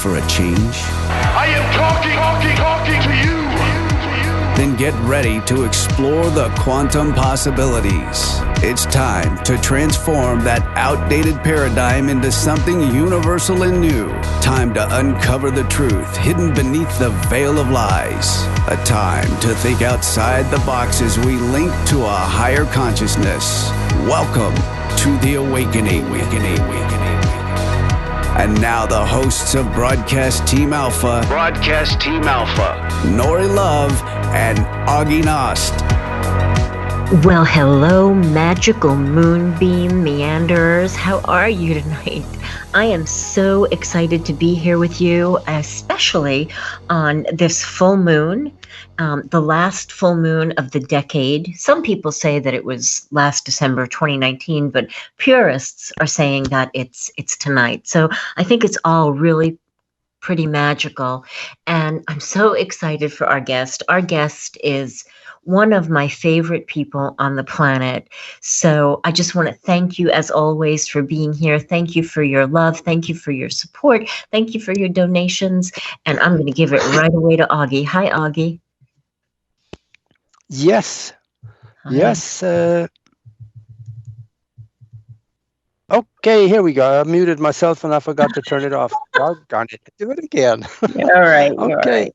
for a change? I am talking to you. Then get ready to explore the quantum possibilities. It's time to transform that outdated paradigm into something universal and new. Time to uncover the truth hidden beneath the veil of lies. A time to think outside the box as we link to a higher consciousness. Welcome to the awakening. And now the hosts of Broadcast Team Alpha, Nori Love and Augie Nost. Well, hello, magical moonbeam meanderers. How are you tonight? I am so excited to be here with you, especially on this full moon, the last full moon of the decade. Some people say that it was last December 2019, but purists are saying that it's tonight. So I think it's all really pretty magical. And I'm so excited for our guest. Our guest is one of my favorite people on the planet. So I just want to thank you, as always, for being here. Thank you for your love. Thank you for your support. Thank you for your donations. And I'm going to give it right away to Augie. Hi, Augie. Yes. Hi. Yes. Okay, here we go. I muted myself and I forgot to turn it off. Doggone it. Do it again. You're all right. Okay. You're all right.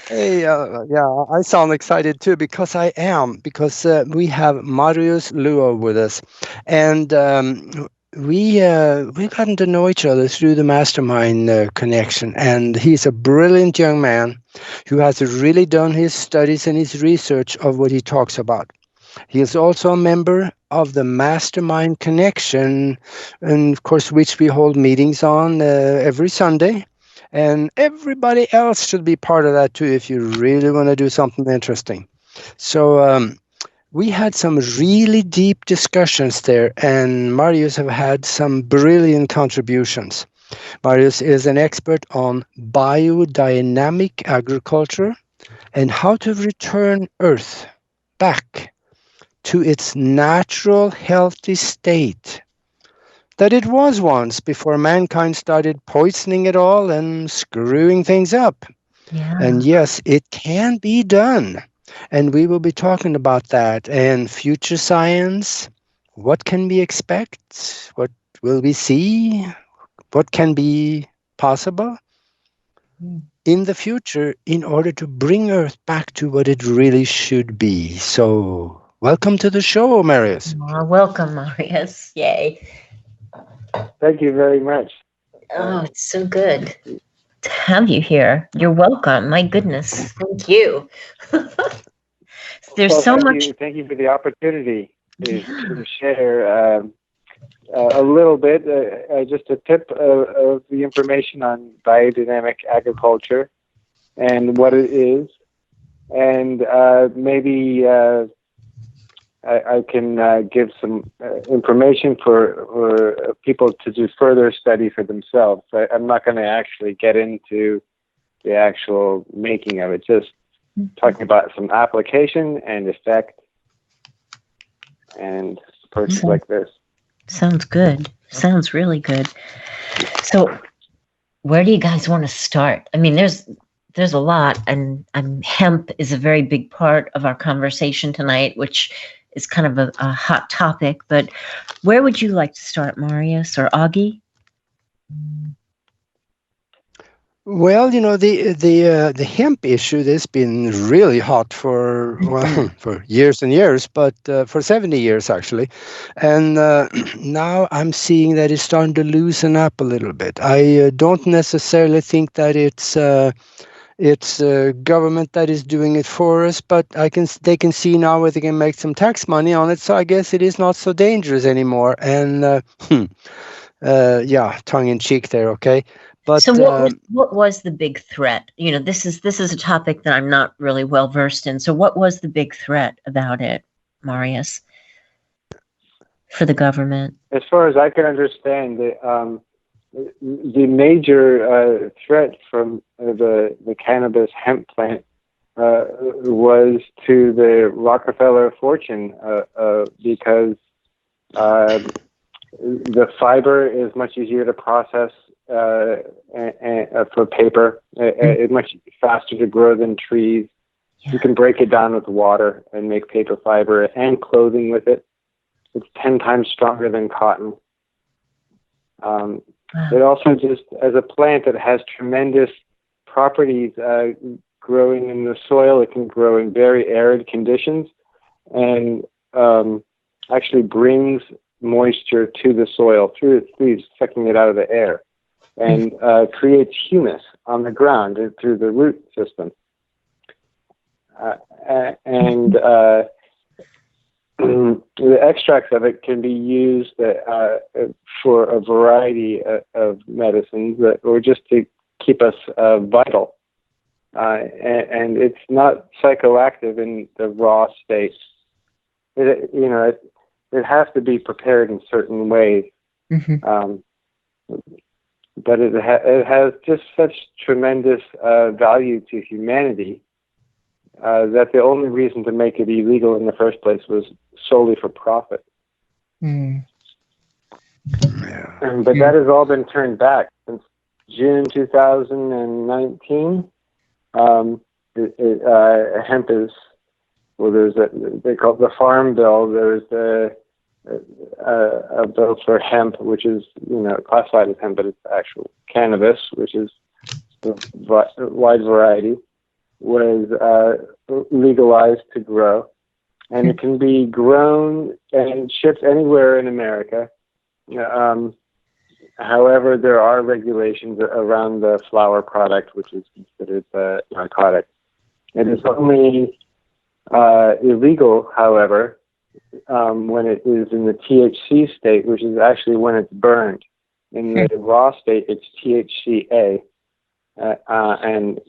Hey, yeah, I sound excited too because I am, because we have Marius Louw with us, and we've gotten to know each other through the mastermind connection, and he's a brilliant young man who has really done his studies and his research of what he talks about. He is also a member of the mastermind connection, and of course, which we hold meetings on every Sunday. And everybody else should be part of that too if you really want to do something interesting. So we had some really deep discussions there, and Marius have had some brilliant contributions. Marius is an expert on biodynamic agriculture and how to return Earth back to its natural, healthy state that it was once before mankind started poisoning it all and screwing things up. Yeah. And yes, it can be done. And we will be talking about that and future science. What can we expect? What will we see? What can be possible in the future in order to bring Earth back to what it really should be? So welcome to the show, Marius. Welcome, Marius. Yay. Thank you very much. Oh, it's so good to have you here. You're welcome. My goodness. Thank you. There's so much. Thank you for the opportunity to share a little bit, just a tip of the information on biodynamic agriculture and what it is. And maybe I can give some information for people to do further study for themselves. I'm not going to actually get into the actual making of it, just talking about some application and effect and approaches like this. Sounds good. Sounds really good. So where do you guys want to start? I mean, there's a lot, and hemp is a very big part of our conversation tonight, which is kind of a hot topic, but where would you like to start, Marius or Augie? Well, you know, the hemp issue, that's been really hot for years and years, but for 70 years actually. And now I'm seeing that it's starting to loosen up a little bit. I don't necessarily think that it's government that is doing it for us, but they can see now where they can make some tax money on it. So I guess it is not so dangerous anymore. And yeah, tongue in cheek there, okay. But so what was the big threat? You know, this is a topic that I'm not really well versed in. So what was the big threat about it, Marius, for the government? As far as I can understand, the major threat from the cannabis hemp plant was to the Rockefeller fortune because the fiber is much easier to process for paper. It's much faster to grow than trees. You can break it down with water and make paper fiber and clothing with it. It's 10 times stronger than cotton. It also just, as a plant, it has tremendous properties. Growing in the soil, it can grow in very arid conditions and actually brings moisture to the soil through its leaves, sucking it out of the air, and creates humus on the ground through the root system. And the extracts of it can be used for a variety of medicines, or just to keep us vital. And it's not psychoactive in the raw state. It has to be prepared in certain ways. But it has just such tremendous value to humanity that the only reason to make it illegal in the first place was solely for profit. But that has all been turned back since June 2019. Hemp is, they call it the Farm Bill. There's a bill for hemp, which is, classified as hemp, but it's actual cannabis, which is a wide variety, was legalized to grow. And it can be grown and shipped anywhere in America. However, there are regulations around the flower product, which is considered narcotic. It is only illegal, however, when it is in the THC state, which is actually when it's burned. In the raw state, it's THCA, and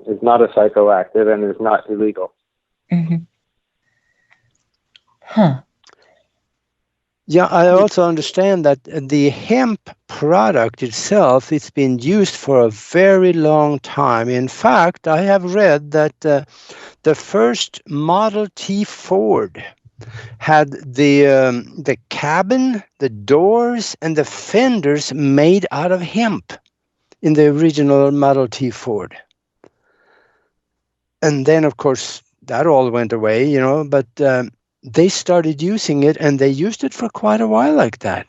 is not a psychoactive and is not illegal. Yeah, I also understand that the hemp product itself, it's been used for a very long time. In fact, I have read that the first Model T Ford had the cabin, the doors, and the fenders made out of hemp in the original Model T Ford. And then, of course, that all went away, but they started using it, and they used it for quite a while like that.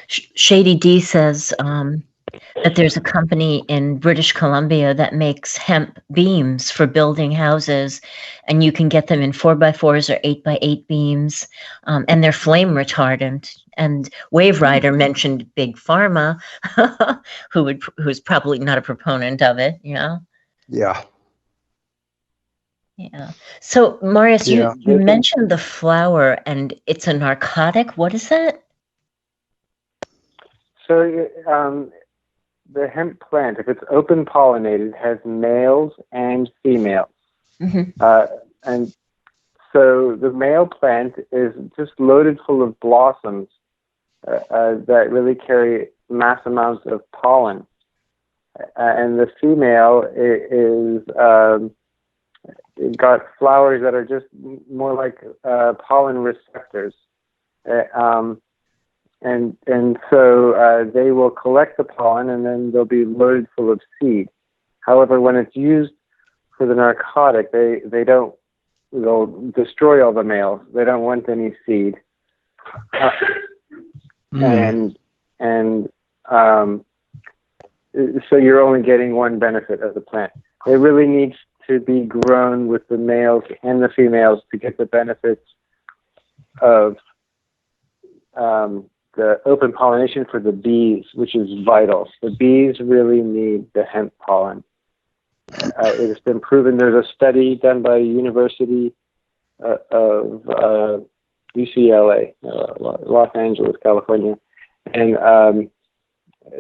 Shady D says that there's a company in British Columbia that makes hemp beams for building houses, and you can get them in 4x4s or 8x8 beams, and they're flame retardant. And Wave Rider mentioned Big Pharma, who's probably not a proponent of it, Yeah. Yeah. So, Marius, you mentioned the flower, and it's a narcotic. What is that? So, the hemp plant, if it's open pollinated, has males and females. And so the male plant is just loaded full of blossoms that really carry mass amounts of pollen. And the female is got flowers that are just more like pollen receptors. And so they will collect the pollen, and then they'll be loaded full of seed. However, when it's used for the narcotic, they'll destroy all the males. They don't want any seed. So you're only getting one benefit of the plant. It really needs to be grown with the males and the females to get the benefits of the open pollination for the bees, which is vital. The bees really need the hemp pollen. It has been proven. There's a study done by University of UCLA, Los Angeles, California, and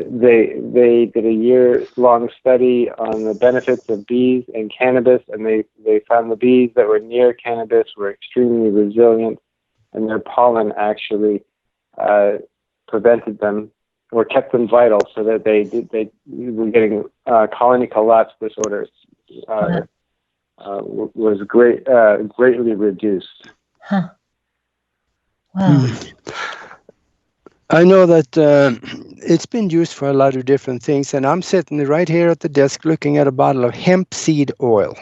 they did a year-long study on the benefits of bees and cannabis, and they found the bees that were near cannabis were extremely resilient, and their pollen actually prevented them or kept them vital, so that they were getting colony collapse disorders was greatly reduced. Wow. I know that it's been used for a lot of different things. And I'm sitting right here at the desk looking at a bottle of hemp seed oil.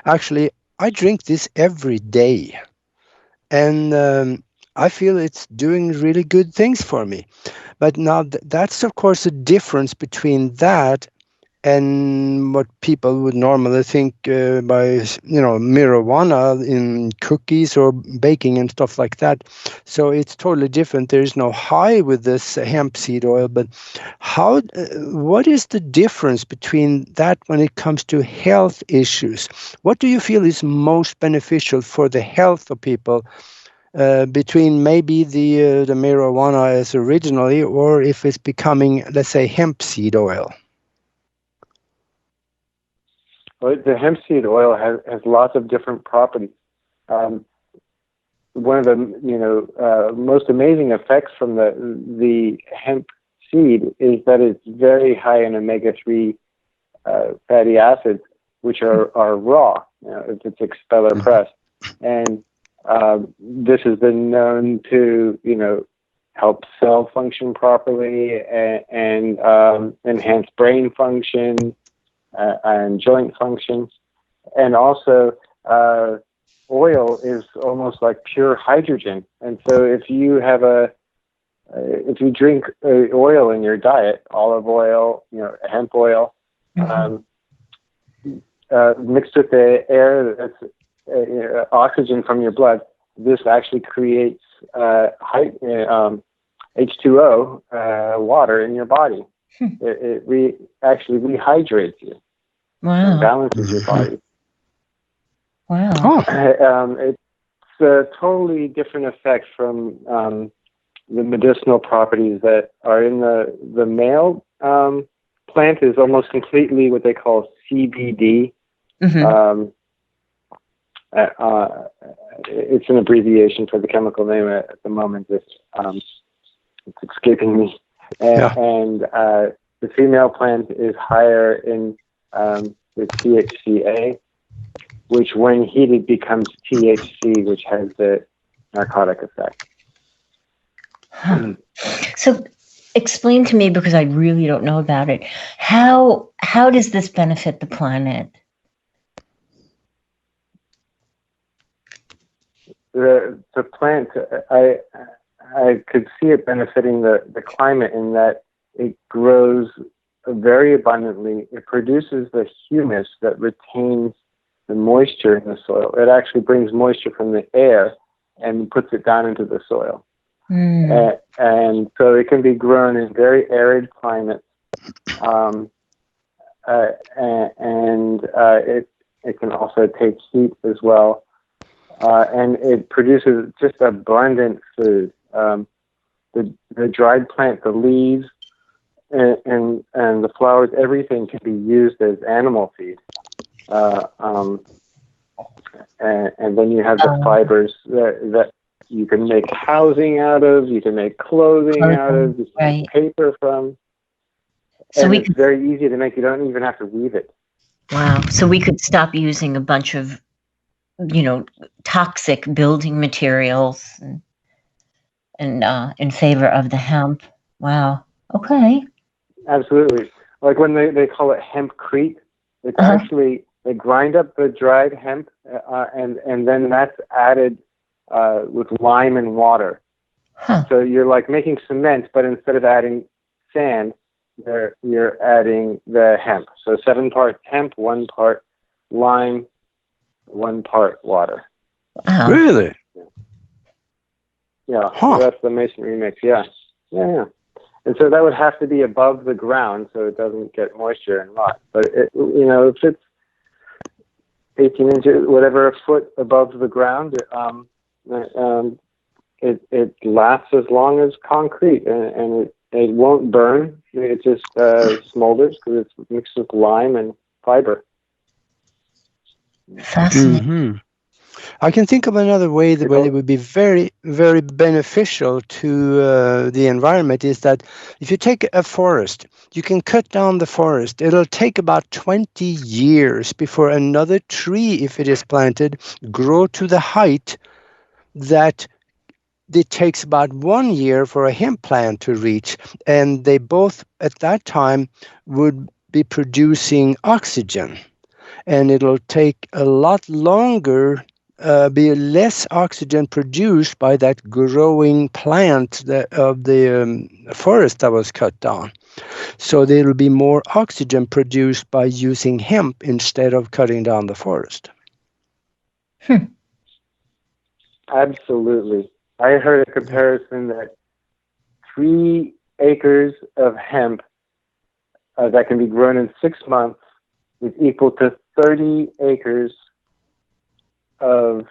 Actually, I drink this every day. And I feel it's doing really good things for me. But now that's, of course, a difference between that and what people would normally think by, marijuana in cookies or baking and stuff like that. So it's totally different. There is no high with this hemp seed oil. But what is the difference between that when it comes to health issues? What do you feel is most beneficial for the health of people? Between maybe the marijuana as originally, or if it's becoming, let's say, hemp seed oil? Well, the hemp seed oil has lots of different properties. One of the most amazing effects from the hemp seed is that it's very high in omega-3 fatty acids, which are raw, if it's expelled or pressed. And this has been known to, help cell function properly and enhance brain function and joint function. And also, oil is almost like pure hydrogen. And so if you drink oil in your diet, olive oil, hemp oil, mixed with the air that's oxygen from your blood, this actually creates H2O, water in your body. It actually rehydrates you. Wow. And balances your body. Wow. It's a totally different effect from the medicinal properties that are in the male plant. Is almost completely what they call CBD. It's an abbreviation for the chemical name at the moment. It's escaping me. And the female plant is higher in the THCA, which when heated becomes THC, which has the narcotic effect. So explain to me, because I really don't know about it, how does this benefit the planet? The plant, I could see it benefiting the climate in that it grows very abundantly. It produces the humus that retains the moisture in the soil. It actually brings moisture from the air and puts it down into the soil. And so it can be grown in very arid climates. It can also take heat as well. And it produces just abundant food. The dried plant, the leaves, and the flowers, everything can be used as animal feed. And then you have the fibers that you can make housing out of, you can make clothing out of, you can make paper from. So it's very easy to make. You don't even have to weave it. Wow. So we could stop using a bunch of, toxic building materials and in favor of the hemp. Wow. Okay. Absolutely. Like when they call it hempcrete, it's actually, they grind up the dried hemp and then that's added with lime and water. So you're like making cement, but instead of adding sand, you're adding the hemp. So 7 parts hemp, 1 part lime, 1 part water. Wow. Really? Yeah. So that's the masonry mix. Yeah. And so that would have to be above the ground so it doesn't get moisture and rot. But if it's 18 inches, whatever, a foot above the ground, it lasts as long as concrete, and it won't burn. It just smolders because it's mixed with lime and fiber. Fascinating. I can think of another way that it would be very, very beneficial to the environment is that if you take a forest, you can cut down the forest. It'll take about 20 years before another tree, if it is planted, grow to the height that it takes about 1 year for a hemp plant to reach, and they both at that time would be producing oxygen, and it'll take a lot longer, be less oxygen produced by that growing plant of the forest that was cut down. So there will be more oxygen produced by using hemp instead of cutting down the forest. Absolutely. I heard a comparison that 3 acres of hemp that can be grown in 6 months is equal to 30 acres of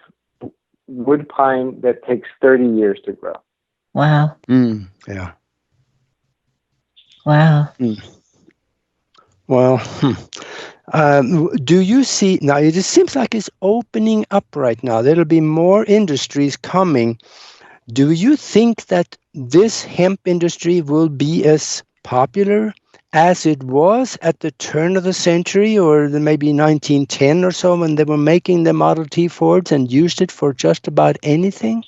wood pine that takes 30 years to grow. Wow. Yeah. Wow. Well, do you see now? It just seems like it's opening up right now. There'll be more industries coming. Do you think that this hemp industry will be as popular as it was at the turn of the century, or maybe 1910 or so, when they were making the Model T Fords and used it for just about anything?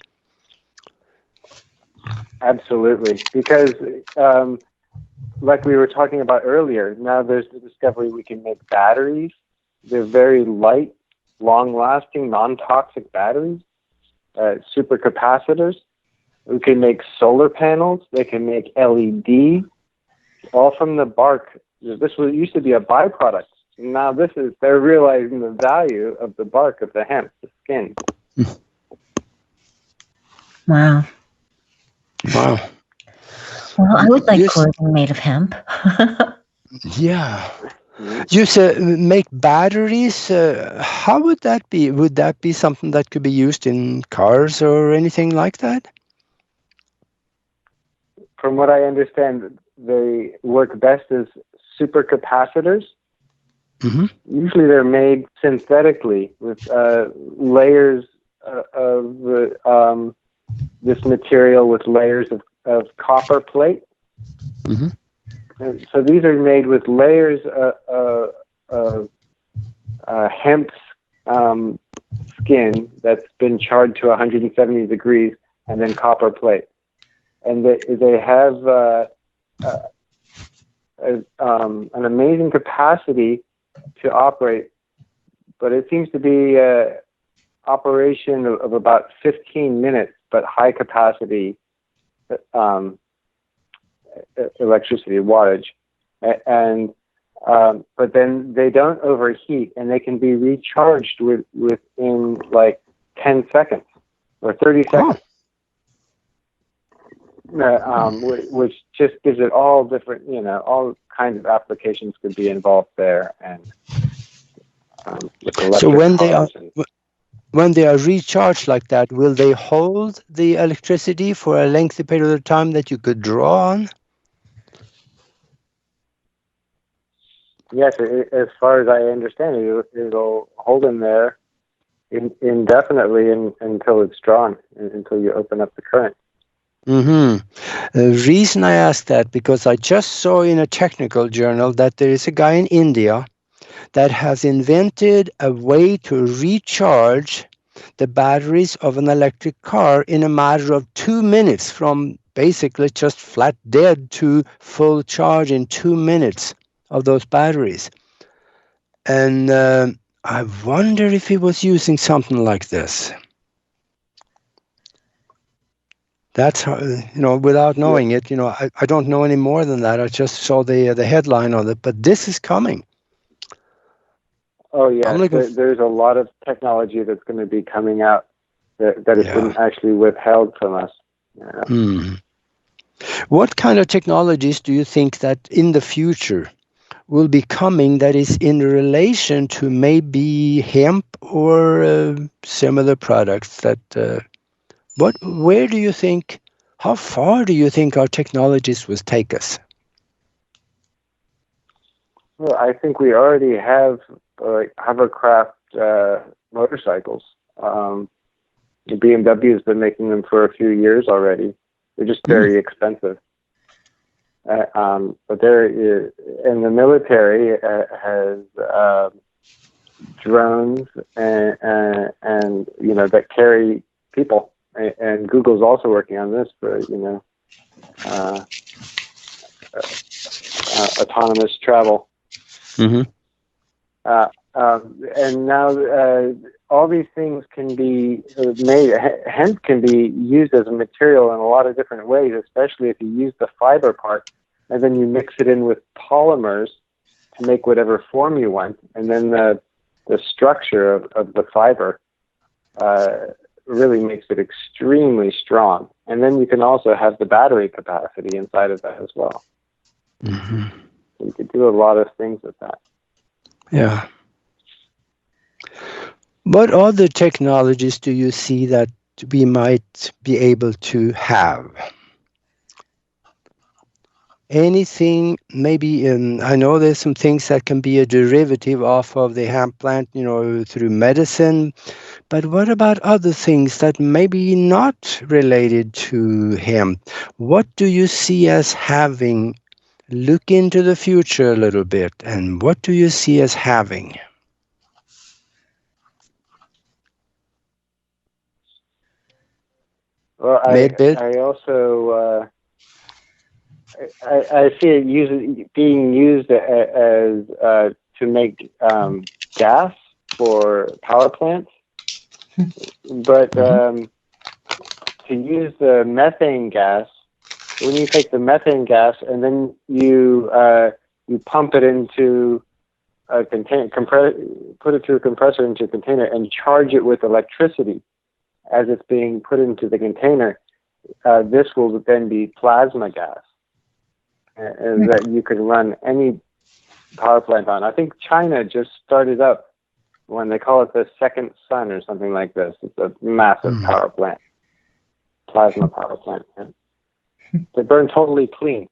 Absolutely. Because like we were talking about earlier, now there's the discovery we can make batteries. They're very light, long-lasting, non-toxic batteries, supercapacitors. We can make solar panels. They can make LED, all from the bark. This used to be a byproduct. Now they're realizing the value of the bark of the hemp, the skin. Wow. Wow. Well, I would like clothing made of hemp. Yeah. You said make batteries. How would that be? Would that be something that could be used in cars or anything like that? From what I understand, they work best as supercapacitors. Mm-hmm. Usually they're made synthetically with layers of this material with layers of copper plate. Mm-hmm. And so these are made with layers of hemp skin that's been charred to 170 degrees, and then copper plate. And they have an amazing capacity to operate, but it seems to be operation of about 15 minutes, but high capacity electricity wattage, and but then they don't overheat, and they can be recharged within like 10 seconds or 30 seconds. Which just gives it all different, all kinds of applications could be involved there, and with electric so when they are recharged like that, will they hold the electricity for a lengthy period of time that you could draw on? Yes, as far as I understand it, it'll hold in there indefinitely until it's drawn, until you open up the current. Mm-hmm. The reason I ask that, because I just saw in a technical journal that there is a guy in India that has invented a way to recharge the batteries of an electric car in a matter of 2 minutes, from basically just flat dead to full charge in 2 minutes of those batteries. And I wonder if he was using something like this. That's how, without knowing it, I don't know any more than that. I just saw the headline on it, but this is coming. Oh, yeah. There's a lot of technology that's going to be coming out that has been actually withheld from us. Yeah. Mm. What kind of technologies do you think that in the future will be coming that is in relation to maybe hemp or similar products that... Where do you think, how far do you think our technologies will take us? Well, I think we already have hovercraft motorcycles. The BMW has been making them for a few years already. They're just very expensive. But they're, and the military has drones and that carry people. and Google's also working on this for autonomous travel. Mm-hmm. And now all these things can be made. Hemp can be used as a material in a lot of different ways, especially if you use the fiber part and then you mix it in with polymers to make whatever form you want. And then the structure of the fiber really makes it extremely strong. And then you can also have the battery capacity inside of that as well. Mm-hmm. You could do a lot of things with that. Yeah. What other technologies do you see that we might be able to have? Anything, maybe, I know there's some things that can be a derivative off of the hemp plant, through medicine, but what about other things that maybe not related to hemp? What do you see as having? Look into the future a little bit, and what do you see as having? Well, I also I see it being used as to make gas for power plants, but to use the methane gas, when you take the methane gas and then you pump it into a container, put it through a compressor into a container, and charge it with electricity as it's being put into the container, this will then be plasma gas, and that you can run any power plant on. I think China just started up one. They call it the second sun or something like this. It's a massive power plant, plasma power plant. Yeah. They burn totally clean.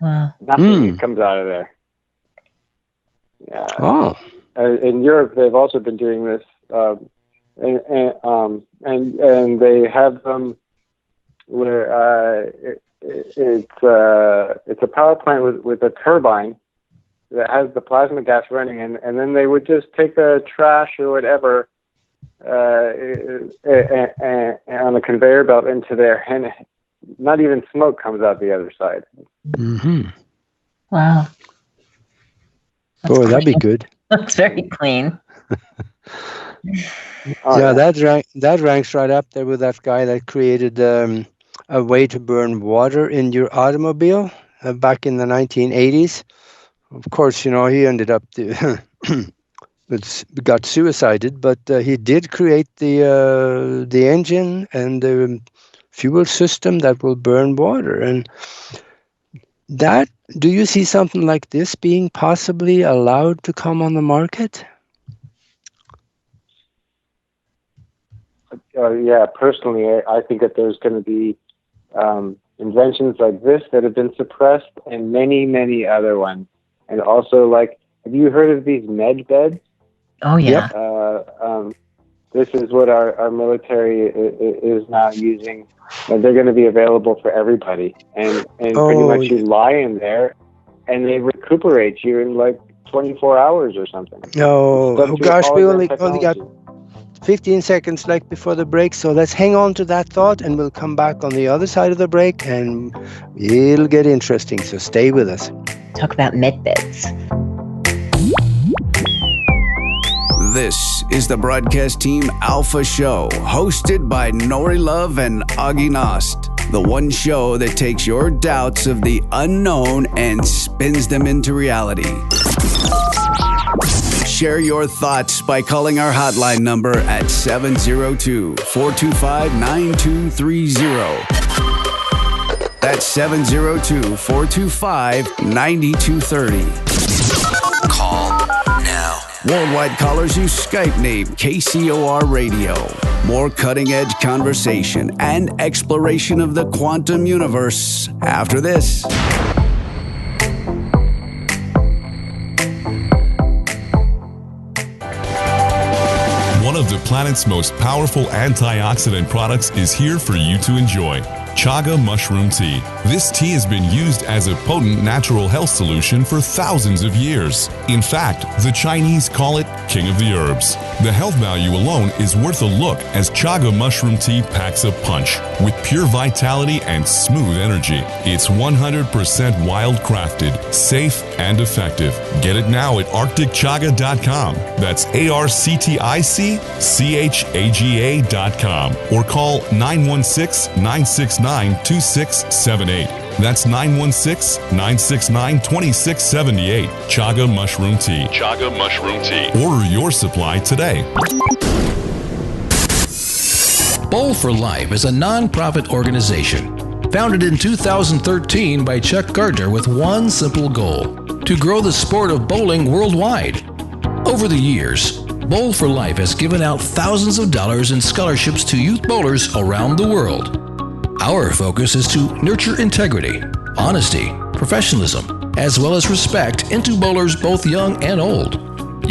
Wow. Nothing comes out of there. Yeah. Oh. In Europe, they've also been doing this, and they have them where it's a power plant with a turbine that has the plasma gas running, and then they would just take the trash or whatever on a conveyor belt into there, and not even smoke comes out the other side. Mm-hmm. Wow. That'd be good. That's very clean. That ranks right up there with that guy that created a way to burn water in your automobile back in the 1980s. Of course, he ended up got suicided, but he did create the engine and the fuel system that will burn water. And that, do you see something like this being possibly allowed to come on the market? Yeah, personally, I think that there's going to be inventions like this that have been suppressed, and many, many other ones. And also, have you heard of these med beds? Oh, yeah. This is what our military is now using. And they're going to be available for everybody. And pretty much you lie in there, and they recuperate you in 24 hours or something. Oh gosh, we only got 15 seconds before the break, so let's hang on to that thought, and we'll come back on the other side of the break, and it'll get interesting, so stay with us. Talk about med beds. This is the Broadcast Team Alpha Show, hosted by Nori Love and Augie Nost. The one show that takes your doubts of the unknown and spins them into reality. Share your thoughts by calling our hotline number at 702-425-9230. That's 702-425-9230. Call now. Worldwide callers use Skype name KCOR Radio. More cutting-edge conversation and exploration of the quantum universe after this. One of the planet's most powerful antioxidant products is here for you to enjoy. chaga mushroom tea. This tea has been used as a potent natural health solution for thousands of years. In fact, the Chinese call it king of the herbs. The health value alone is worth a look, as chaga mushroom tea packs a punch with pure vitality and smooth energy. It's 100% wild crafted, safe, and effective. Get it now at arcticchaga.com. That's ARCTICCHAGA.com, or call 916-969-2678. That's 916-969-2678. Chaga Mushroom Tea. Chaga Mushroom Tea. Order your supply today. Bowl for Life is a non-profit organization founded in 2013 by Chuck Gardner with one simple goal: to grow the sport of bowling worldwide. Over the years, Bowl for Life has given out thousands of dollars in scholarships to youth bowlers around the world. Our focus is to nurture integrity, honesty, professionalism, as well as respect into bowlers both young and old.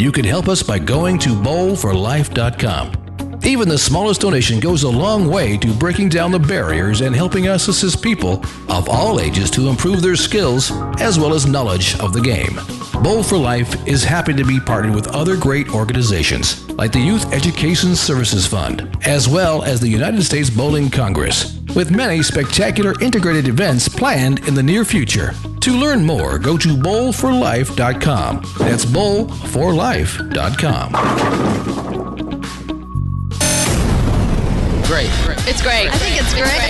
You can help us by going to bowlforlife.com. Even the smallest donation goes a long way to breaking down the barriers and helping us assist people of all ages to improve their skills as well as knowledge of the game. Bowl for Life is happy to be partnered with other great organizations like the Youth Education Services Fund, as well as the United States Bowling Congress, with many spectacular integrated events planned in the near future. To learn more, go to bowlforlife.com. That's bowlforlife.com. Great. It's great. I think it's great. I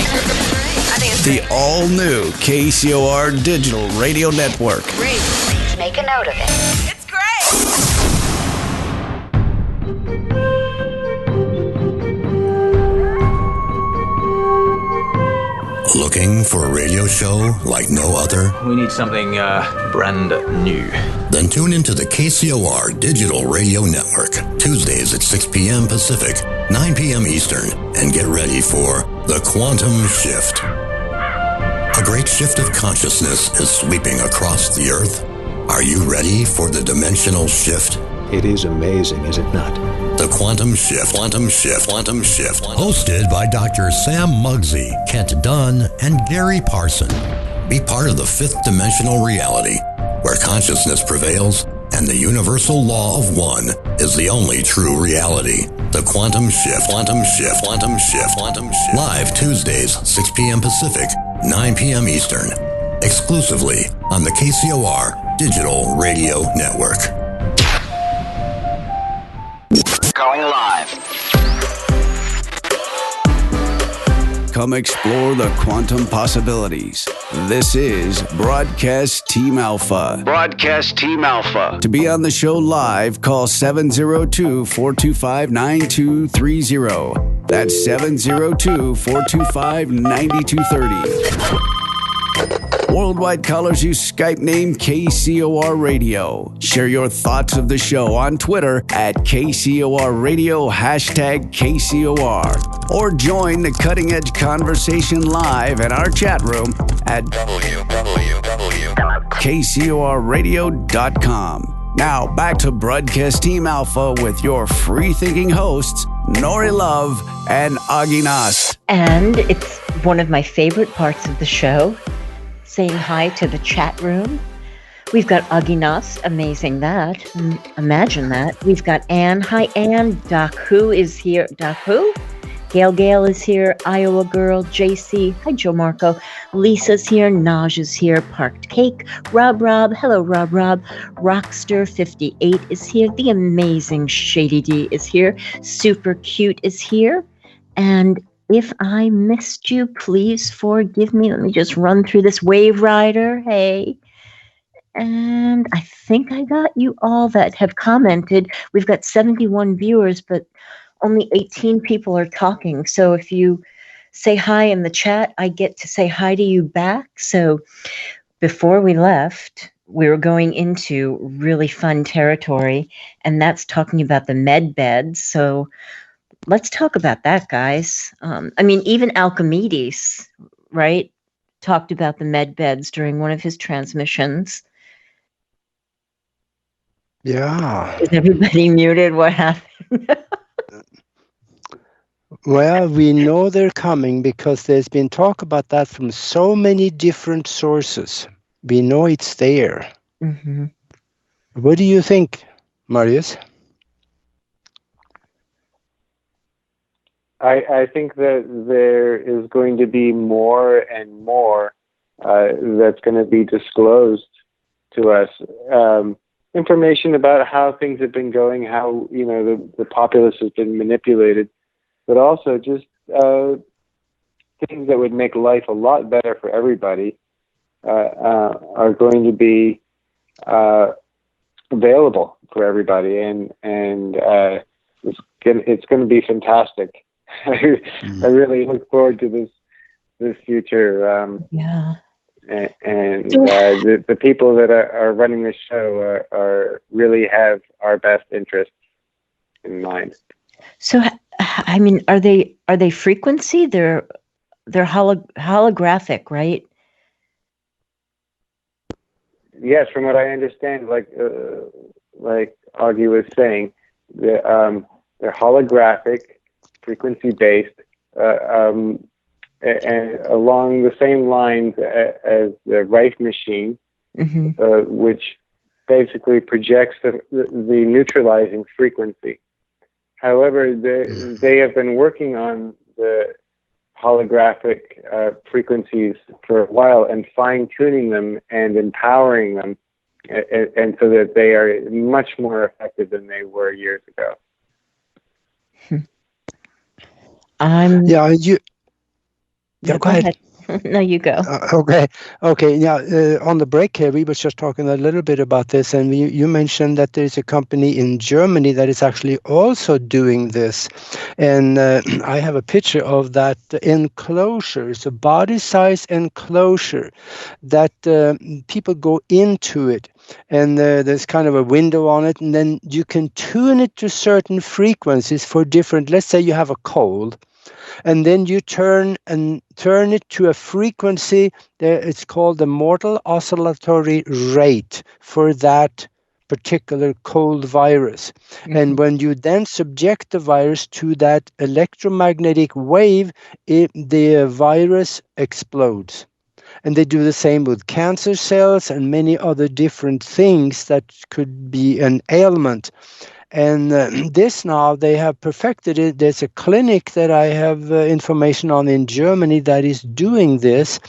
think it's The all-new KCOR Digital Radio Network. great. Make a note of it. It's great. Looking for a radio show like no other? We need something brand new. Then tune into the KCOR Digital Radio Network, Tuesdays at 6 p.m. Pacific, 9 p.m. Eastern, and get ready for The Quantum Shift. A great shift of consciousness is sweeping across the Earth. Are you ready for the dimensional shift? It is amazing, is it not? The Quantum Shift. Quantum Shift. Quantum Shift. Hosted by Dr. Sam Muggsy, Kent Dunn, and Gary Parson. Be part of the fifth dimensional reality, where consciousness prevails and the universal law of one is the only true reality. The Quantum Shift. Quantum Shift. Quantum Shift. Quantum Shift. Live Tuesdays, 6 p.m. Pacific, 9 p.m. Eastern. Exclusively on the KCOR Digital Radio Network. Going live. Come explore the quantum possibilities. This is Broadcast Team Alpha. Broadcast Team Alpha. To be on the show live, call 702-425-9230. That's 702-425-9230. Worldwide callers use Skype name KCOR Radio. Share your thoughts of the show on Twitter at KCOR Radio, #KCOR. Or join the cutting edge conversation live in our chat room at KCORradio.com. Now back to Broadcast Team Alpha with your free thinking hosts, Nori Love and Augie Nast. And it's one of my favorite parts of the show, saying hi to the chat room. We've got Augie Nast, amazing that. Imagine that. We've got Anne. Hi, Anne. Doc Who is here. Doc Who? Gail is here. Iowa Girl. JC. Hi, Joe Marco. Lisa's here. Naj is here. Parked Cake. Rob. Hello, Rob. Rockster58 is here. The amazing Shady D is here. Super Cute is here. And if I missed you, please forgive me. Let me just run through this. Wave Rider, hey. And I think I got you all that have commented. We've got 71 viewers, but only 18 people are talking. So if you say hi in the chat, I get to say hi to you back. So before we left, we were going into really fun territory, and that's talking about the med beds. So let's talk about that, guys. Even Alchimedes, right, talked about the med beds during one of his transmissions. Yeah. Is everybody muted? What happened? Well, we know they're coming because there's been talk about that from so many different sources. We know it's there. Mm-hmm. What do you think, Marius? I think that there is going to be more and more that's going to be disclosed to us. Information about how things have been going, how the populace has been manipulated, but also just things that would make life a lot better for everybody are going to be available for everybody, and it's going to be fantastic. I really look forward to this future. Yeah. And the people that are running the show are really have our best interests in mind. So, I mean, are they frequency? They're holographic, right? Yes, from what I understand, like Augie was saying, they're holographic, frequency based, and along the same lines as the Rife machine, mm-hmm. Which basically projects the neutralizing frequency. However, they have been working on the holographic frequencies for a while and fine-tuning them and empowering them, and so that they are much more effective than they were years ago. Yeah, go ahead. No, you go. Okay. Yeah, on the break here, we were just talking a little bit about this, and you mentioned that there's a company in Germany that is actually also doing this. And I have a picture of that enclosure. It's a body-size enclosure that people go into it. And there's kind of a window on it, and then you can tune it to certain frequencies for different, let's say you have a cold, and then you turn it to a frequency that it's called the mortal oscillatory rate for that particular cold virus. Mm-hmm. And when you then subject the virus to that electromagnetic wave, the virus explodes. And they do the same with cancer cells and many other different things that could be an ailment. And this now, they have perfected it. There's a clinic that I have information on in Germany that is doing this.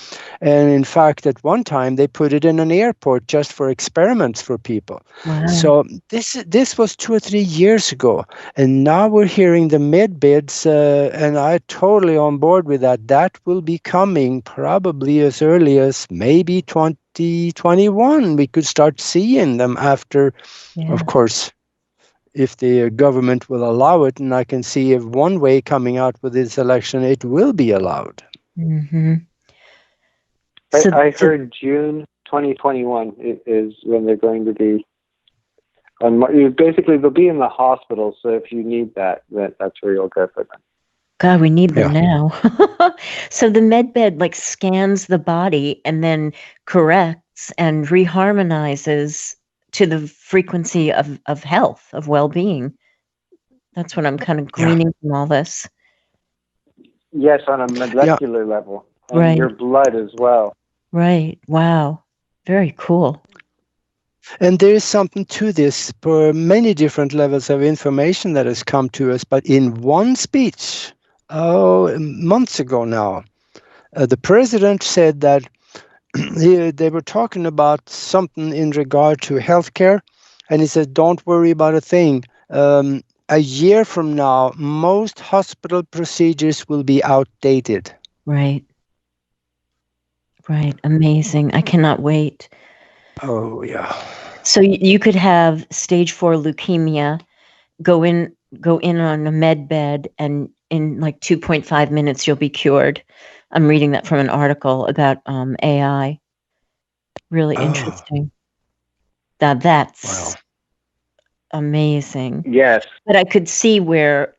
And in fact, at one time, they put it in an airport just for experiments for people. Wow. So this was 2 or 3 years ago. And now we're hearing the med beds, and I'm totally on board with that. That will be coming probably as early as maybe 2021. We could start seeing them after, of course, if the government will allow it, and I can see if one way coming out with this election, it will be allowed. Mm-hmm. I heard June 2021 is when they're going to be basically they'll be in the hospital. So if you need that's where you'll go for them. God, we need them now. So the medbed like scans the body and then corrects and reharmonizes to the frequency of health, of well-being. That's what I'm kind of gleaning from all this. Yes, on a molecular level. And right. Your blood as well. Right. Wow. Very cool. And there is something to this for many different levels of information that has come to us. But in one speech, months ago now, the president said that they were talking about something in regard to healthcare, and he said, don't worry about a thing. A year from now, most hospital procedures will be outdated. Right. Right. Amazing. I cannot wait. Oh, yeah. So you could have stage 4 leukemia, go in on a med bed, and in like 2.5 minutes, you'll be cured. I'm reading that from an article about AI. Really interesting. That's amazing. Yes. But I could see where,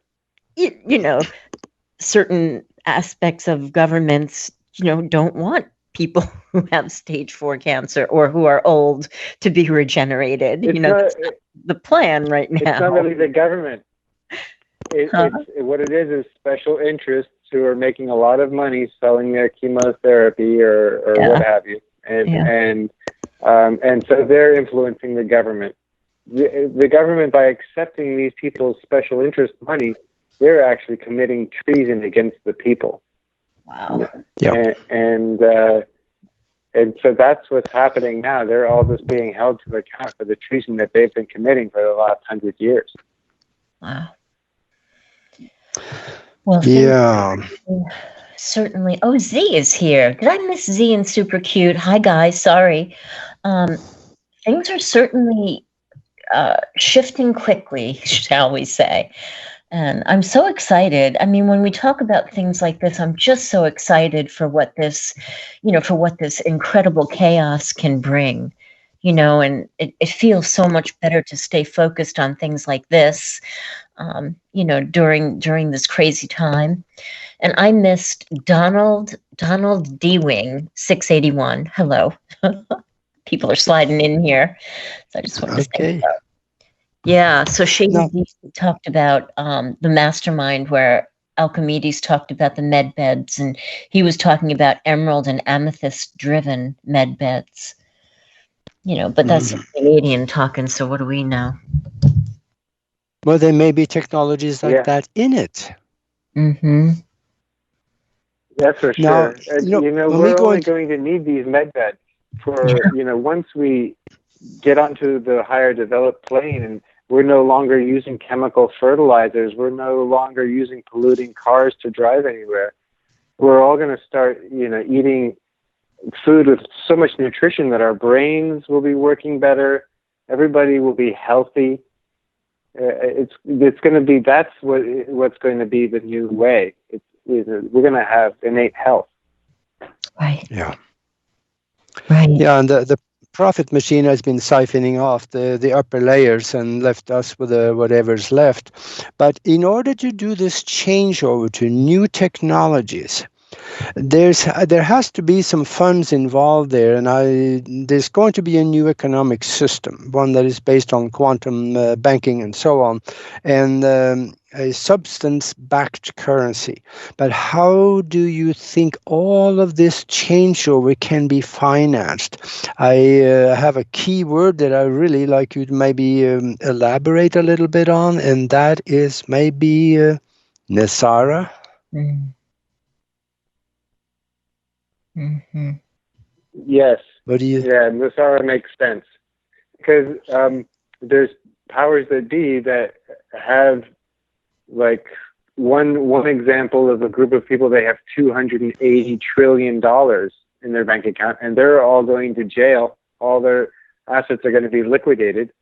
certain aspects of governments, don't want people who have stage 4 cancer or who are old to be regenerated. That's not the plan right now. It's not really the government. what it is special interests who are making a lot of money selling their chemotherapy or what have you, and so they're influencing the government. The government, by accepting these people's special interest money, they're actually committing treason against the people. Wow. Yeah. And so that's what's happening now. They're all just being held to account for the treason that they've been committing for the last 100 years. Wow. Well, Yeah. certainly. Oh, Z is here. Did I miss Z and Super Cute? Hi, guys. Sorry. Things are certainly shifting quickly, shall we say. And I'm so excited. I mean, when we talk about things like this, I'm just so excited for what this, for what this incredible chaos can bring, and it feels so much better to stay focused on things like this, during this crazy time. And I missed Donald D-Wing 681. Hello. People are sliding in here. So I just wanted to say that. Yeah, so Shady talked about the mastermind where Alchimedes talked about the med beds, and he was talking about emerald and amethyst driven med beds. But that's the Canadian talking, so what do we know? Well, there may be technologies like that in it. Mm-hmm. That's for sure. We're only going to need these med beds for, once we get onto the higher developed plane and we're no longer using chemical fertilizers. We're no longer using polluting cars to drive anywhere. We're all going to start, eating food with so much nutrition that our brains will be working better. Everybody will be healthy. It's going to be, that's what's going to be the new way. We're going to have innate health. Right. Yeah. Right. Yeah, and the profit machine has been siphoning off the upper layers and left us with whatever's left. But in order to do this changeover to new technologies, there has to be some funds involved there, and there's going to be a new economic system, one that is based on quantum banking and so on, and a substance-backed currency. But how do you think all of this changeover can be financed? I have a key word that I really like you to maybe elaborate a little bit on, and that is maybe Nasara. Mm-hmm. Yes. What do you? Yeah, Nasara makes sense because there's powers that be that have, like, one example of a group of people. They have $280 trillion in their bank account, and they're all going to jail. All their assets are going to be liquidated,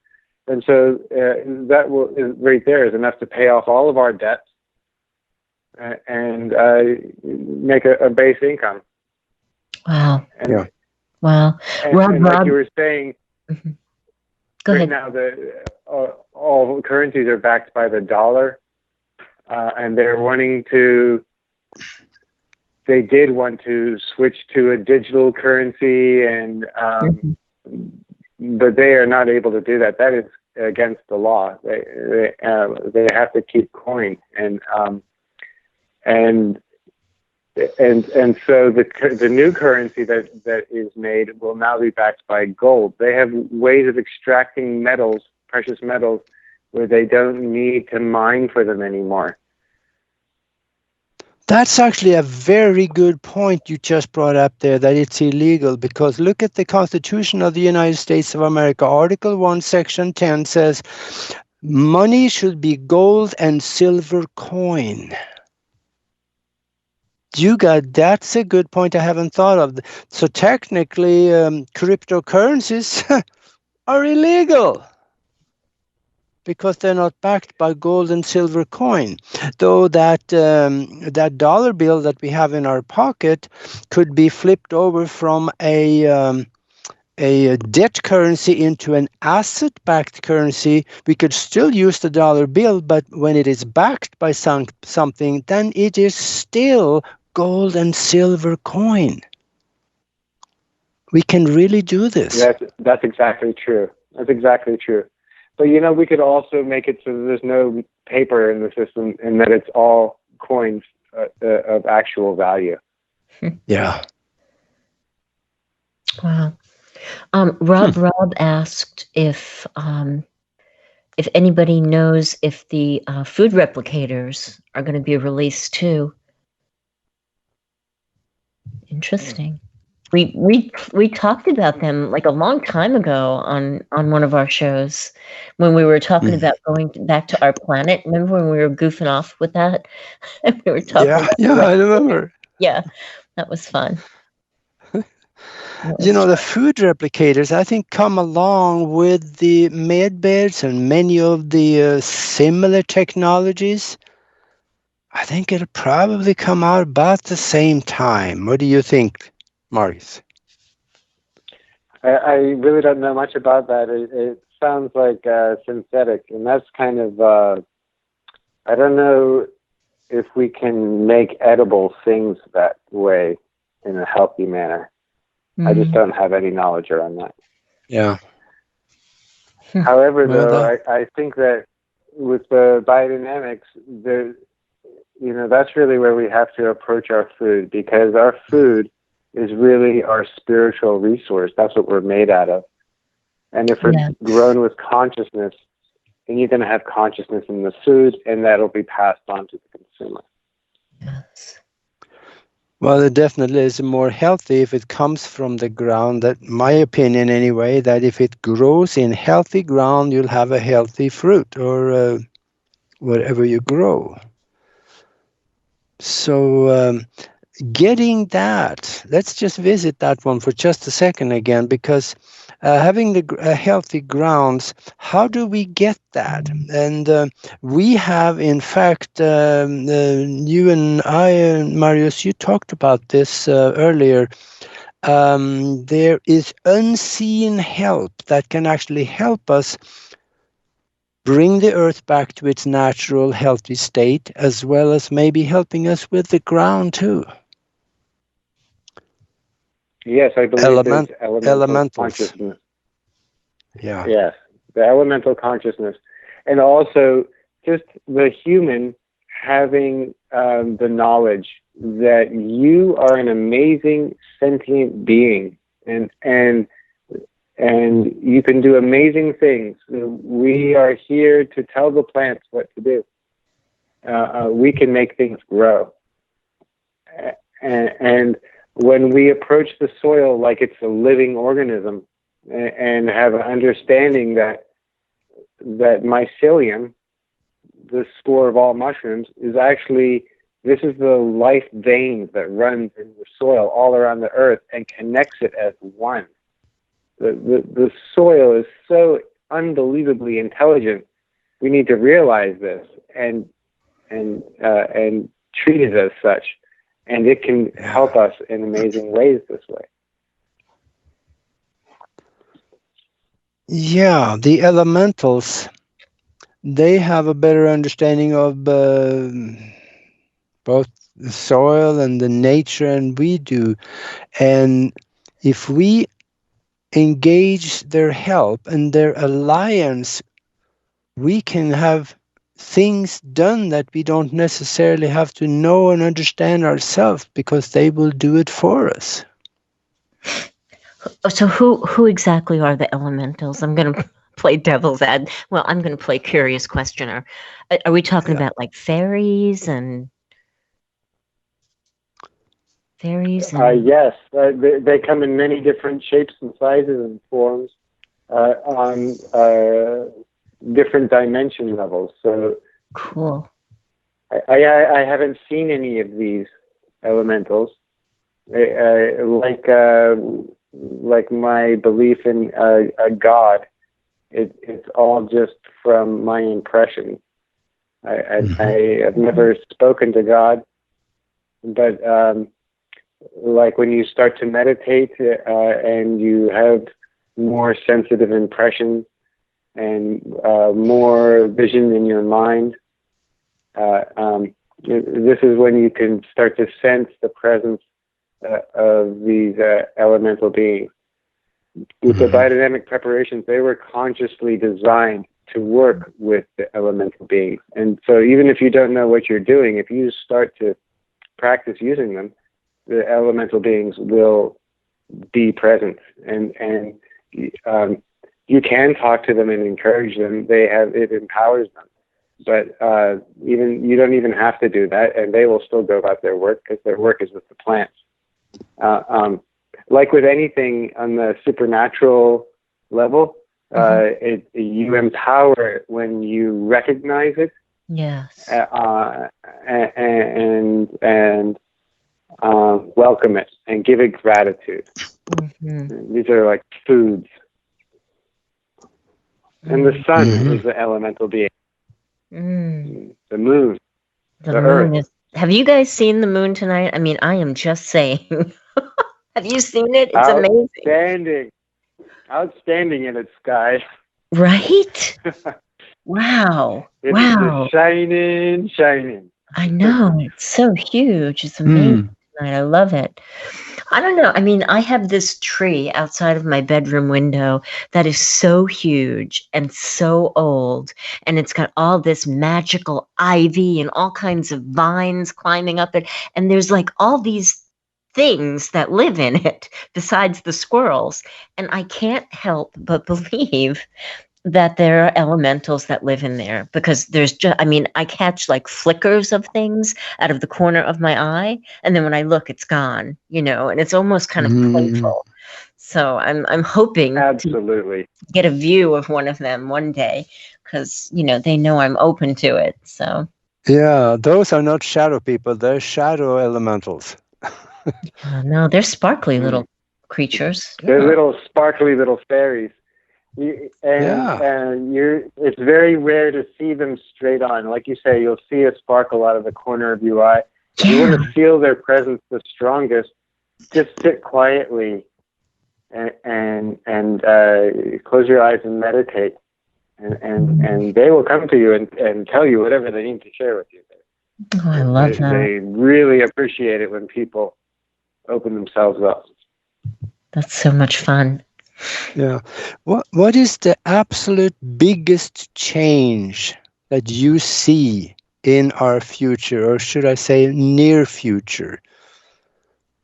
and so right there is enough to pay off all of our debts and make a base income. Wow. Yeah. Wow. And like you were saying, Go right ahead. now all currencies are backed by the dollar, and they did want to switch to a digital currency, and but they are not able to do that. That is against the law. They have to keep coin, and so the new currency that is made will now be backed by gold. They have ways of extracting metals, precious metals, where they don't need to mine for them anymore. That's actually a very good point you just brought up there, that it's illegal, because look at the Constitution of the United States of America. Article 1, Section 10 says, money should be gold and silver coin. That's a good point I haven't thought of. So technically, cryptocurrencies are illegal because they're not backed by gold and silver coin. Though that dollar bill that we have in our pocket could be flipped over from a debt currency into an asset-backed currency. We could still use the dollar bill, but when it is backed by something, then it is still gold and silver coin. We can really do this. That's exactly true. That's exactly true. But we could also make it so that there's no paper in the system, and that it's all coins of actual value. Yeah. Wow. Rob asked if anybody knows if the food replicators are going to be released too. Interesting. We talked about them like a long time ago on one of our shows when we were talking about going back to our planet. Remember when we were goofing off with that? We were talking. Yeah, I remember. Yeah, that was fun. The food replicators, I think, come along with the medbeds and many of the similar technologies. I think it'll probably come out about the same time. What do you think, Marius? I really don't know much about that. It sounds like synthetic, and that's kind of, I don't know if we can make edible things that way in a healthy manner. I just don't have any knowledge around that. Yeah. However, though, I think that with the biodynamics, that's really where we have to approach our food, because our food is really our spiritual resource. That's what we're made out of. And if it's grown with consciousness, then you're going to have consciousness in the food, and that'll be passed on to the consumer. Yes. Well, it definitely is more healthy if it comes from the ground. That, my opinion anyway, that if it grows in healthy ground, you'll have a healthy fruit or whatever you grow. So getting that, let's just visit that one for just a second again, because having the healthy grounds, how do we get that? And we have, in fact, you and I, Marius, you talked about this earlier. There is unseen help that can actually help us bring the earth back to its natural, healthy state, as well as maybe helping us with the ground too. Yes, I believe there's elemental consciousness. Yeah. Yes, the elemental consciousness. And also just the human having the knowledge that you are an amazing sentient being, and you can do amazing things. We are here to tell the plants what to do. We can make things grow. And when we approach the soil like it's a living organism, and have an understanding that mycelium, the spore of all mushrooms, is actually, this is the life vein that runs in the soil all around the earth and connects it as one. The soil is so unbelievably intelligent. We need to realize this and treat it as such, and it can help us in amazing ways this way. Yeah, the elementals, they have a better understanding of both the soil and the nature, and we do. And if we engage their help and their alliance, we can have things done that we don't necessarily have to know and understand ourselves, because they will do it for us. So who exactly are the elementals? I'm going to play devil's ad. Well, I'm going to play curious questioner. Are we talking about like fairies and? Yes, they come in many different shapes and sizes and forms on different dimension levels. So cool. I haven't seen any of these elementals. Like my belief in a God, it's all just from my impression. I have never spoken to God, but like when you start to meditate and you have more sensitive impressions and more vision in your mind, this is when you can start to sense the presence of these elemental beings. With the biodynamic preparations, they were consciously designed to work with the elemental beings. And so even if you don't know what you're doing, if you start to practice using them, the elemental beings will be present. And you can talk to them and encourage them. It empowers them. But even you don't even have to do that, and they will still go about their work because their work is with the plants. Like with anything on the supernatural level, you empower it when you recognize it. Yes. And welcome it and give it gratitude. Mm-hmm. These are like foods. And the sun is the elemental being. The moon. The moon is. Have you guys seen the moon tonight? I mean, I am just saying. Have you seen it? It's amazing. Outstanding in its sky. Right? Wow. It's just shining. I know. It's so huge. It's amazing tonight. I love it. I don't know. I mean, I have this tree outside of my bedroom window that is so huge and so old, and it's got all this magical ivy and all kinds of vines climbing up it, and there's like all these things that live in it besides the squirrels, and I can't help but believe that there are elementals that live in there, because there's just, I mean, I catch like flickers of things out of the corner of my eye, and then when I look, it's gone, and it's almost kind of playful. So I'm hoping absolutely to get a view of one of them one day, because they know I'm open to it. So yeah, those are not shadow people; they're shadow elementals. No, they're sparkly little creatures. They're little sparkly little fairies. It's very rare to see them straight on. Like you say, you'll see a sparkle out of the corner of your eye. If you want to feel their presence the strongest, just sit quietly and close your eyes and meditate, and they will come to you and tell you whatever they need to share with you. Oh, I love that. They really appreciate it when people open themselves up. That's so much fun. Yeah. What is the absolute biggest change that you see in our future, or should I say near future?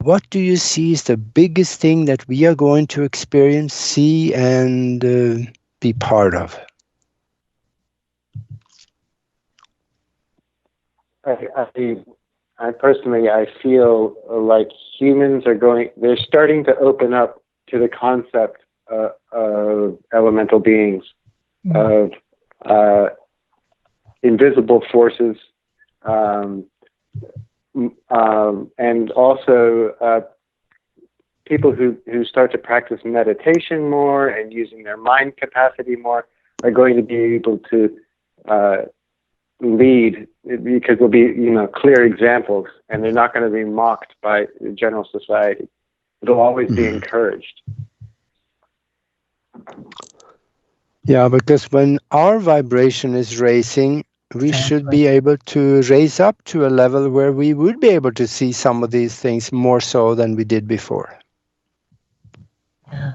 What do you see is the biggest thing that we are going to experience, see, and be part of? I personally, I feel like humans they're starting to open up to the concept of elemental beings, of invisible forces, and also people who start to practice meditation more and using their mind capacity more are going to be able to lead, because they'll be clear examples, and they're not going to be mocked by the general society. It'll always be encouraged. Yeah, because when our vibration is raising, we should be able to raise up to a level where we would be able to see some of these things more so than we did before. Yeah,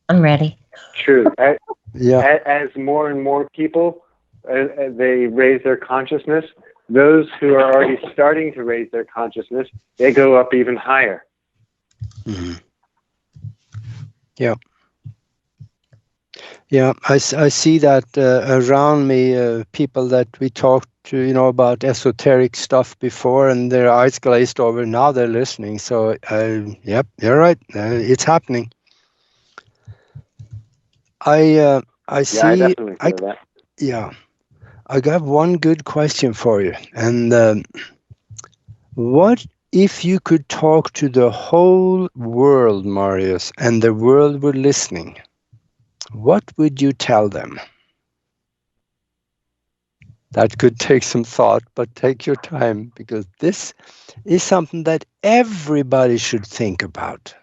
I'm ready. True. As more and more people they raise their consciousness, those who are already starting to raise their consciousness, they go up even higher. Mm-hmm. Yeah. Yeah, I see that around me, people that we talked to, about esoteric stuff before, and their eyes glazed over. Now they're listening. So, yep, you're right. It's happening. I see. Yeah, I definitely feel that. Yeah, I got one good question for you. And what if you could talk to the whole world, Marius, and the world were listening? What would you tell them? That could take some thought, but take your time, because this is something that everybody should think about.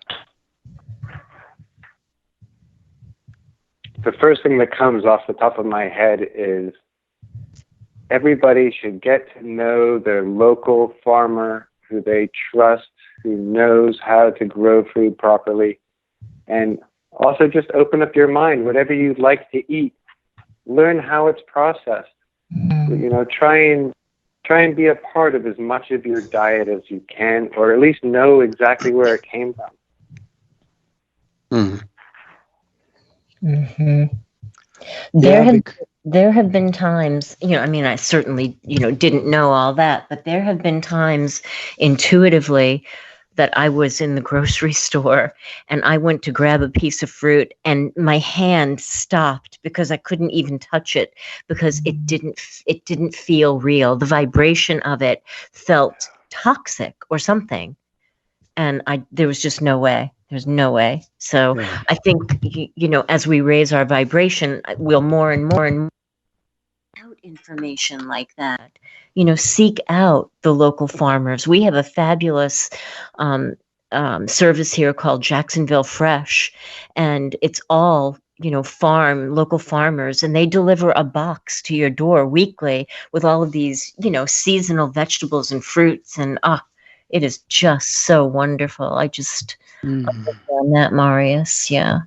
The first thing that comes off the top of my head is everybody should get to know their local farmer who they trust, who knows how to grow food properly, and also just open up your mind. Whatever you'd like to eat, learn how it's processed. You know, try and be a part of as much of your diet as you can, or at least know exactly where it came from. There have been times, you know, I mean, I certainly, you know, didn't know all that, but there have been times intuitively that I was in the grocery store and I went to grab a piece of fruit and my hand stopped because I couldn't even touch it because it didn't feel real. The vibration of it felt toxic or something. And there was just no way. There's no way. So I think, you know, as we raise our vibration, we'll more and more out information like that. You know, seek out the local farmers. We have a fabulous service here called Jacksonville Fresh, and it's all, you know, local farmers, and they deliver a box to your door weekly with all of these, you know, seasonal vegetables and fruits, and it is just so wonderful. I just understand that, Marius. Yeah.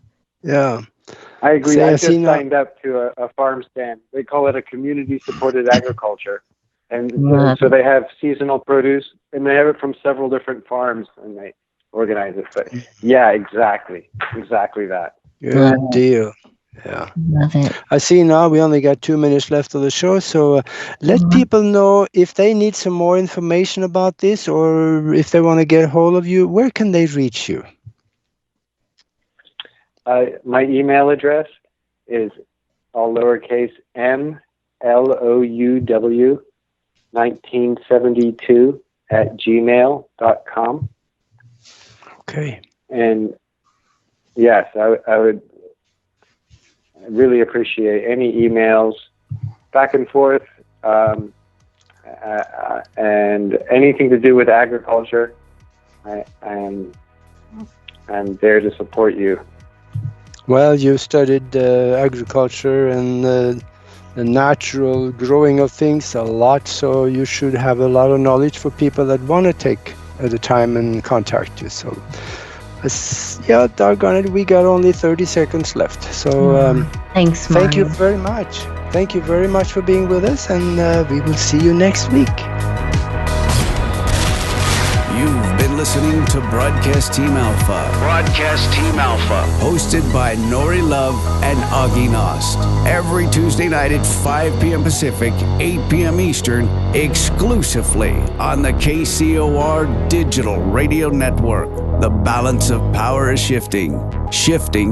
I agree. I just signed up to a farm stand. They call it a community-supported agriculture. And so they have seasonal produce, and they have it from several different farms, and they organize it. But yeah, exactly that. Good deal. Yeah. Love it. I see now we only got 2 minutes left of the show, so let people know if they need some more information about this, or if they want to get a hold of you, where can they reach you? My email address is all lowercase MLOUW 1972 @gmail.com. Okay. And yes, I would really appreciate any emails back and forth, and anything to do with agriculture. I'm there to support you. Well, you studied agriculture and the natural growing of things a lot, so you should have a lot of knowledge for people that want to take the time and contact you. So, yeah, doggone it, we got only 30 seconds left. So, thanks, thank you very much. Thank you very much for being with us, and we will see you next week. You've been listening to Broadcast Team Alpha. Broadcast Team Alpha. Hosted by Nori Love and Augie Nost. Every Tuesday night at 5 p.m. Pacific, 8 p.m. Eastern, exclusively on the KCOR Digital Radio Network. The balance of power is shifting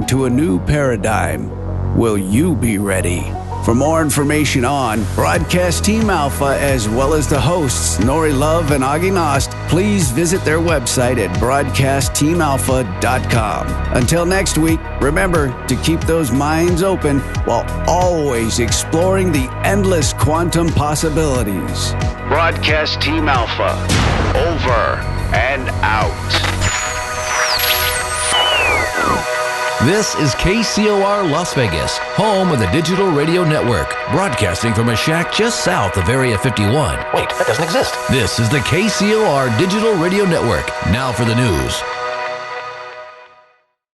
to a new paradigm. Will you be ready? For more information on Broadcast Team Alpha, as well as the hosts, Nori Love and Augie Nost, please visit their website at broadcastteamalpha.com. Until next week, remember to keep those minds open while always exploring the endless quantum possibilities. Broadcast Team Alpha. Over and out. This is KCOR Las Vegas, home of the Digital Radio Network, broadcasting from a shack just south of Area 51. Wait, that doesn't exist. This is the KCOR Digital Radio Network. Now for the news.